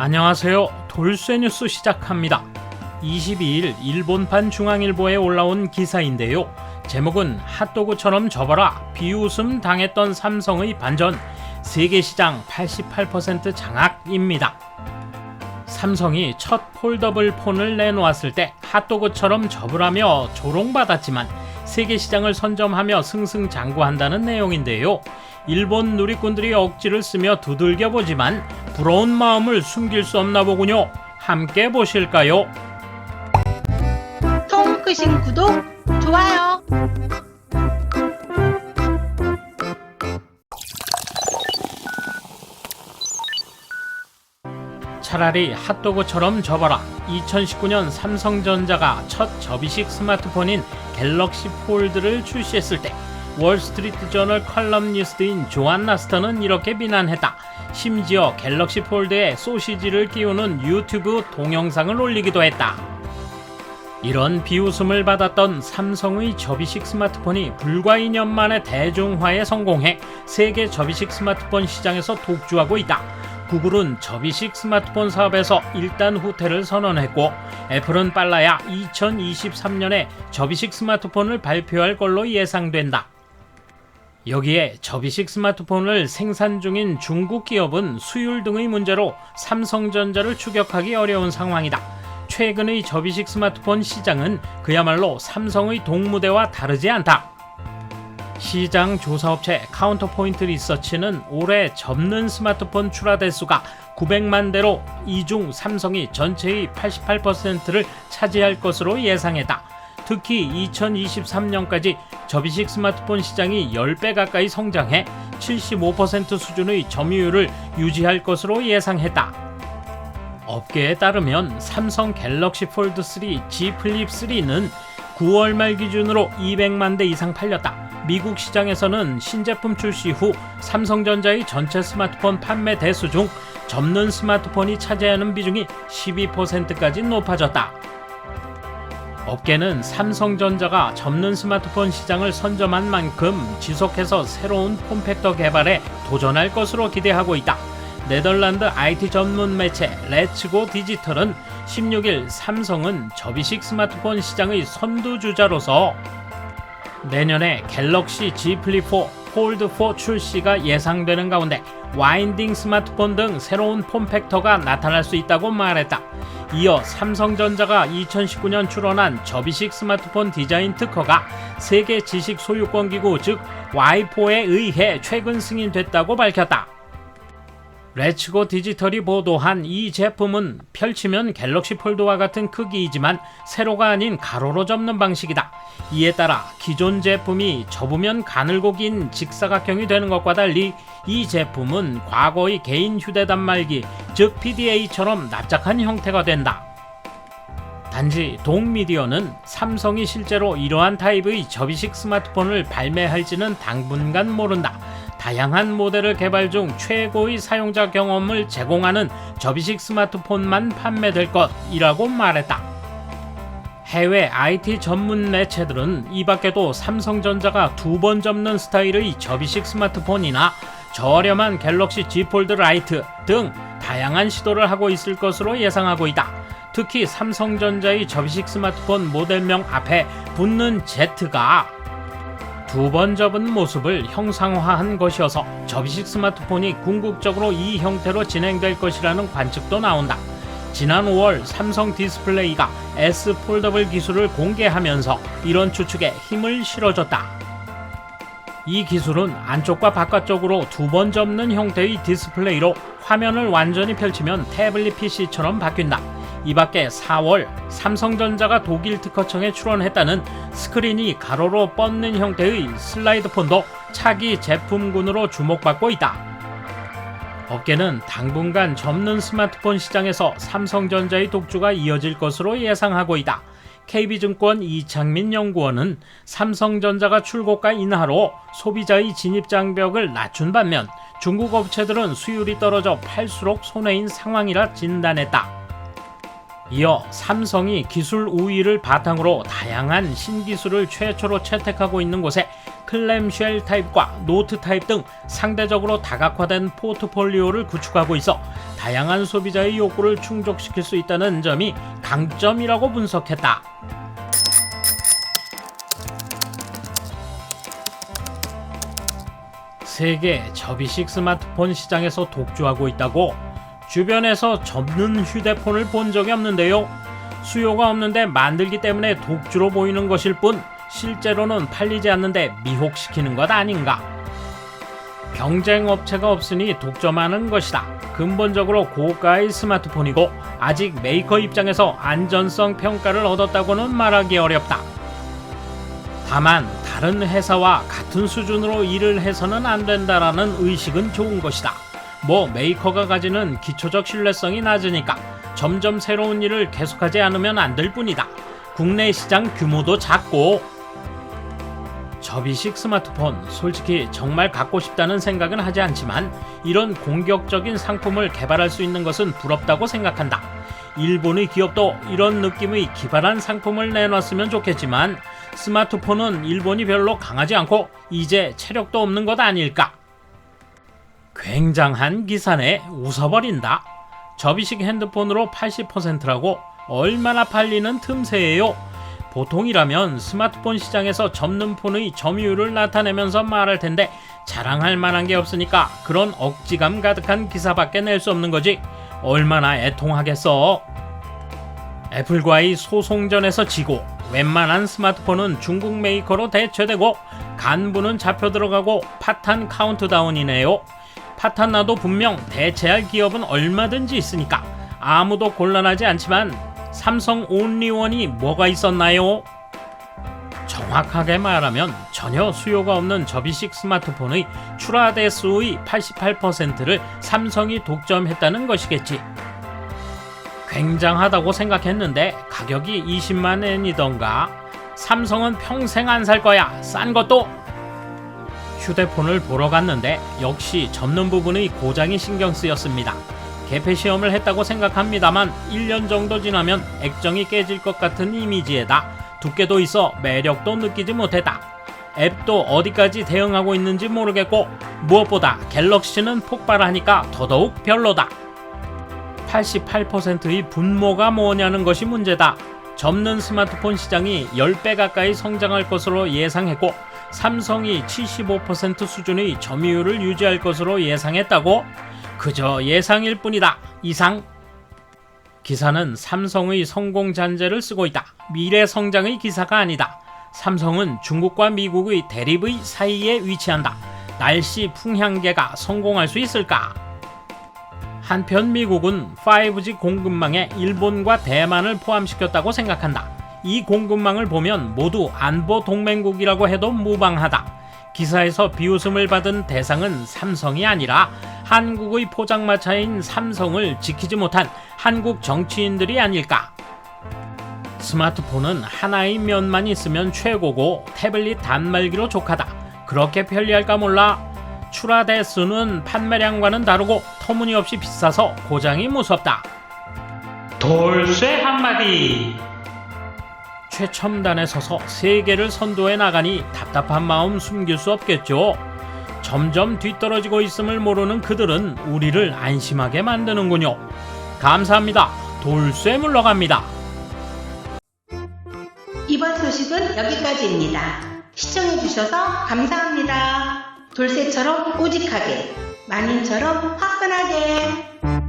안녕하세요. 돌쇠 뉴스 시작합니다. 22일 일본판 중앙일보에 올라온 기사인데요. 제목은 핫도그처럼 접어라, 비웃음 당했던 삼성의 반전, 세계시장 88% 장악입니다. 삼성이 첫 폴더블 폰을 내놓았을 때 핫도그처럼 접으라며 조롱받았지만 세계시장을 선점하며 승승장구한다는 내용인데요. 일본 누리꾼들이 억지를 쓰며 두들겨보지만 부러운 마음을 숨길 수 없나 보군요. 함께 보실까요? 통크신 구독, 좋아요. 차라리 핫도그처럼 접어라. 2019년 삼성전자가 첫 접이식 스마트폰인 갤럭시 폴드를 출시했을 때 월스트리트 저널 컬럼니스트인 조안 라스터는 이렇게 비난했다. 심지어 갤럭시 폴드에 소시지를 끼우는 유튜브 동영상을 올리기도 했다. 이런 비웃음을 받았던 삼성의 접이식 스마트폰이 불과 2년 만에 대중화에 성공해 세계 접이식 스마트폰 시장에서 독주하고 있다. 구글은 접이식 스마트폰 사업에서 일단 후퇴를 선언했고, 애플은 빨라야 2023년에 접이식 스마트폰을 발표할 걸로 예상된다. 여기에 접이식 스마트폰을 생산 중인 중국 기업은 수율 등의 문제로 삼성전자를 추격하기 어려운 상황이다. 최근의 접이식 스마트폰 시장은 그야말로 삼성의 동무대와 다르지 않다. 시장 조사업체 카운터포인트 리서치는 올해 접는 스마트폰 출하 대수가 900만 대로 이 중 삼성이 전체의 88%를 차지할 것으로 예상했다. 특히 2023년까지 접이식 스마트폰 시장이 10배 가까이 성장해 75% 수준의 점유율을 유지할 것으로 예상했다. 업계에 따르면 삼성 갤럭시 폴드 3 G 플립 3는 9월 말 기준으로 200만 대 이상 팔렸다. 미국 시장에서는 신제품 출시 후 삼성전자의 전체 스마트폰 판매 대수 중 접는 스마트폰이 차지하는 비중이 12%까지 높아졌다. 업계는 삼성전자가 접는 스마트폰 시장을 선점한 만큼 지속해서 새로운 폼팩터 개발에 도전할 것으로 기대하고 있다. 네덜란드 IT 전문 매체 레츠고 디지털은 16일 삼성은 접이식 스마트폰 시장의 선두주자로서 내년에 갤럭시 Z 플립 4, 폴드 4 출시가 예상되는 가운데 와인딩 스마트폰 등 새로운 폼팩터가 나타날 수 있다고 말했다. 이어 삼성전자가 2019년 출원한 접이식 스마트폰 디자인 특허가 세계 지식 소유권 기구 즉 와이포에 의해 최근 승인됐다고 밝혔다. 레츠고 디지털이 보도한 이 제품은 펼치면 갤럭시 폴드와 같은 크기이지만 세로가 아닌 가로로 접는 방식이다. 이에 따라 기존 제품이 접으면 가늘고 긴 직사각형이 되는 것과 달리 이 제품은 과거의 개인 휴대폰 말기 즉 PDA처럼 납작한 형태가 된다. 단지 동미디어는 삼성이 실제로 이러한 타입의 접이식 스마트폰을 발매할지는 당분간 모른다. 다양한 모델을 개발 중 최고의 사용자 경험을 제공하는 접이식 스마트폰만 판매될 것이라고 말했다. 해외 IT 전문 매체들은 이 밖에도 삼성전자가 2번 접는 스타일의 접이식 스마트폰이나 저렴한 갤럭시 Z 폴드 라이트 등 다양한 시도를 하고 있을 것으로 예상하고 있다. 특히 삼성전자의 접이식 스마트폰 모델명 앞에 붙는 Z가 2번 접은 모습을 형상화한 것이어서 접이식 스마트폰이 궁극적으로 이 형태로 진행될 것이라는 관측도 나온다. 지난 5월 삼성 디스플레이가 S 폴더블 기술을 공개하면서 이런 추측에 힘을 실어줬다. 이 기술은 안쪽과 바깥쪽으로 2번 접는 형태의 디스플레이로 화면을 완전히 펼치면 태블릿 PC처럼 바뀐다. 이 밖에 4월 삼성전자가 독일 특허청에 출원했다는 스크린이 가로로 뻗는 형태의 슬라이드폰도 차기 제품군으로 주목받고 있다. 업계는 당분간 접는 스마트폰 시장에서 삼성전자의 독주가 이어질 것으로 예상하고 있다. KB증권 이창민 연구원은 삼성전자가 출고가 인하로 소비자의 진입 장벽을 낮춘 반면 중국 업체들은 수율이 떨어져 팔수록 손해인 상황이라 진단했다. 이어 삼성이 기술 우위를 바탕으로 다양한 신기술을 최초로 채택하고 있는 곳에 클램쉘 타입과 노트 타입 등 상대적으로 다각화된 포트폴리오를 구축하고 있어 다양한 소비자의 욕구를 충족시킬 수 있다는 점이 강점이라고 분석했다. 세계 접이식 스마트폰 시장에서 독주하고 있다고? 주변에서 접는 휴대폰을 본 적이 없는데요. 수요가 없는데 만들기 때문에 독주로 보이는 것일 뿐 실제로는 팔리지 않는데 미혹시키는 것 아닌가? 경쟁 업체가 없으니 독점하는 것이다. 근본적으로 고가의 스마트폰이고 아직 메이커 입장에서 안전성 평가를 얻었다고는 말하기 어렵다. 다만 다른 회사와 같은 수준으로 일을 해서는 안 된다라는 의식은 좋은 것이다. 메이커가 가지는 기초적 신뢰성이 낮으니까 점점 새로운 일을 계속하지 않으면 안 될 뿐이다. 국내 시장 규모도 작고. 접이식 스마트폰 솔직히 정말 갖고 싶다는 생각은 하지 않지만 이런 공격적인 상품을 개발할 수 있는 것은 부럽다고 생각한다. 일본의 기업도 이런 느낌의 기발한 상품을 내놨으면 좋겠지만 스마트폰은 일본이 별로 강하지 않고 이제 체력도 없는 것 아닐까? 굉장한 기사네. 웃어버린다. 접이식 핸드폰으로 80%라고? 얼마나 팔리는 틈새예요? 보통이라면 스마트폰 시장에서 접는 폰의 점유율을 나타내면서 말할 텐데 자랑할 만한 게 없으니까 그런 억지감 가득한 기사밖에 낼 수 없는 거지. 얼마나 애통하겠어. 애플과의 소송전에서 지고 웬만한 스마트폰은 중국 메이커로 대체되고 간부는 잡혀 들어가고 파탄 카운트다운이네요. 파탄 나도 분명 대체할 기업은 얼마든지 있으니까 아무도 곤란하지 않지만 삼성 온리원이 뭐가 있었나요? 정확하게 말하면 전혀 수요가 없는 접이식 스마트폰의 출하 대수의 88%를 삼성이 독점했다는 것이겠지. 굉장하다고 생각했는데 가격이 20만 엔이던가. 삼성은 평생 안 살 거야. 싼 것도. 휴대폰을 보러 갔는데 역시 접는 부분의 고장이 신경 쓰였습니다. 개폐 시험을 했다고 생각합니다만 1년 정도 지나면 액정이 깨질 것 같은 이미지에다 두께도 있어 매력도 느끼지 못했다. 앱도 어디까지 대응하고 있는지 모르겠고 무엇보다 갤럭시는 폭발하니까 더더욱 별로다. 88%의 분모가 뭐냐는 것이 문제다. 접는 스마트폰 시장이 10배 가까이 성장할 것으로 예상했고 삼성이 75% 수준의 점유율을 유지할 것으로 예상했다고? 그저 예상일 뿐이다. 이상. 기사는 삼성의 성공 잔재를 쓰고 있다. 미래 성장의 기사가 아니다. 삼성은 중국과 미국의 대립의 사이에 위치한다. 날씨 풍향계가 성공할 수 있을까? 한편 미국은 5G 공급망에 일본과 대만을 포함시켰다고 생각한다. 이 공급망을 보면 모두 안보 동맹국이라고 해도 무방하다. 기사에서 비웃음을 받은 대상은 삼성이 아니라 한국의 포장마차인 삼성을 지키지 못한 한국 정치인들이 아닐까. 스마트폰은 하나의 면만 있으면 최고고 태블릿 단말기로 족하다. 그렇게 편리할까 몰라. 출하 대수는 판매량과는 다르고 터무니없이 비싸서 고장이 무섭다. 돌쇠 한마디. 최첨단에 서서 세계를 선도해 나가니 답답한 마음 숨길 수 없겠죠. 점점 뒤떨어지고 있음을 모르는 그들은 우리를 안심하게 만드는군요. 감사합니다. 돌쇠 물러갑니다. 이번 소식은 여기까지입니다. 시청해주셔서 감사합니다. 돌쇠처럼 우직하게, 마님처럼 화끈하게.